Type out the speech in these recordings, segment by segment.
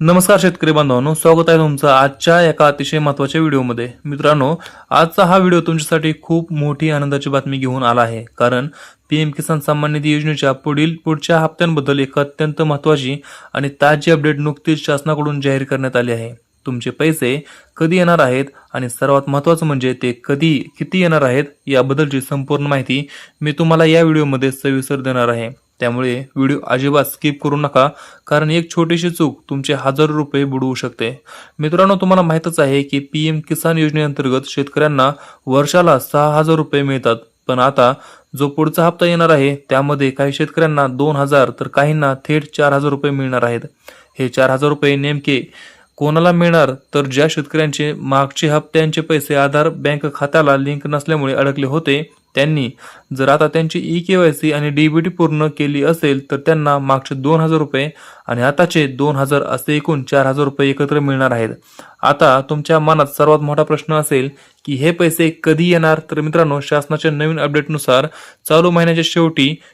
नमस्कार शेतकरी बांधवांनो, स्वागत आहे तुमचं आजच्या एका अतिशय महत्त्वाच्या व्हिडिओमध्ये। मित्रांनो, आजचा हा व्हिडिओ तुमच्यासाठी खूप मोठी आनंदाची बातमी घेऊन आला आहे, कारण पीएम किसान सन्मान निधी योजनेच्या पुढच्या हप्त्यांबद्दल एक अत्यंत महत्त्वाची आणि ताजी अपडेट नुकतीच शासनाकडून जाहीर करण्यात आली आहे। तुमचे पैसे कधी येणार आहेत आणि सर्वात महत्त्वाचं म्हणजे ते किती येणार आहेत याबद्दलची संपूर्ण माहिती मी तुम्हाला या व्हिडिओमध्ये सविस्तर देणार आहे। त्यामुळे व्हिडिओ अजिबात स्किप करू नका, कारण एक छोटीशी चूक तुमचे हजारो रुपये बुडवू शकते। मित्रांनो, तुम्हाला माहितच आहे की पीएम किसान योजनेअंतर्गत शेतकऱ्यांना वर्षाला 6,000 रुपये मिळतात, पण आता जो पुढचा हप्ता येणार आहे त्यामध्ये काही शेतकऱ्यांना 2,000 तर काहींना थेट 4,000 रुपये मिळणार आहेत। हे 4,000 रुपये नेमके कोणाला मिळणार, तर ज्या शेतकऱ्यांचे मागचे हप्त्यांचे पैसे आधार बँक खात्याला लिंक नसल्यामुळे अडकले होते त्यांनी जर आता त्यांची ई-केवायसी आणि डीबीटी पूर्ण केली असेल तर त्यांना मागचे 2,000 रुपये आणि आताचे 2,000 असे एकूण 4,000 रुपये एकत्र मिळणार आहेत। आता तुमच्या मनात सर्वात मोठा प्रश्न असेल की हे पैसे कधी येणार, तर मित्रांनो, शासनाच्या नवीन अपडेटनुसार चालू महिन्याच्या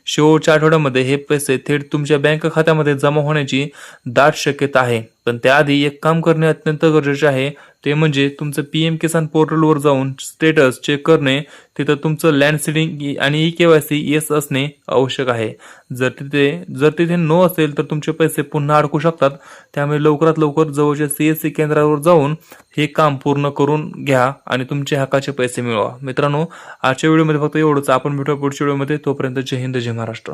शेवटच्या आठवड्यामध्ये हे पैसे थेट तुमच्या बँक खात्यामध्ये जमा होण्याची दाट शक्यता आहे। पण त्याआधी एक काम करणे अत्यंत गरजेचे आहे, ते म्हणजे तुमचं पीएम किसान पोर्टलवर जाऊन स्टेटस चेक करणे। तिथं तुमचं लँड सीडिंग आणि ई-केवायसी येस असणे आवश्यक आहे। जर तिथे नो असेल तर तुमचे पैसे पुन्हा अडकू शकतात। त्यामुळे लवकरात लवकर जवळच्या सीएससी केंद्रावर जाऊन हे काम पूर्ण करून घ्या आणि तुमचे हक्काचे पैसे मिळवा। मित्रांनो, आजच्या व्हिडिओमध्ये फक्त एवढंच। आपण भेटूया पुढच्या व्हिडिओमध्ये। तोपर्यंत जय हिंद, जय महाराष्ट्र।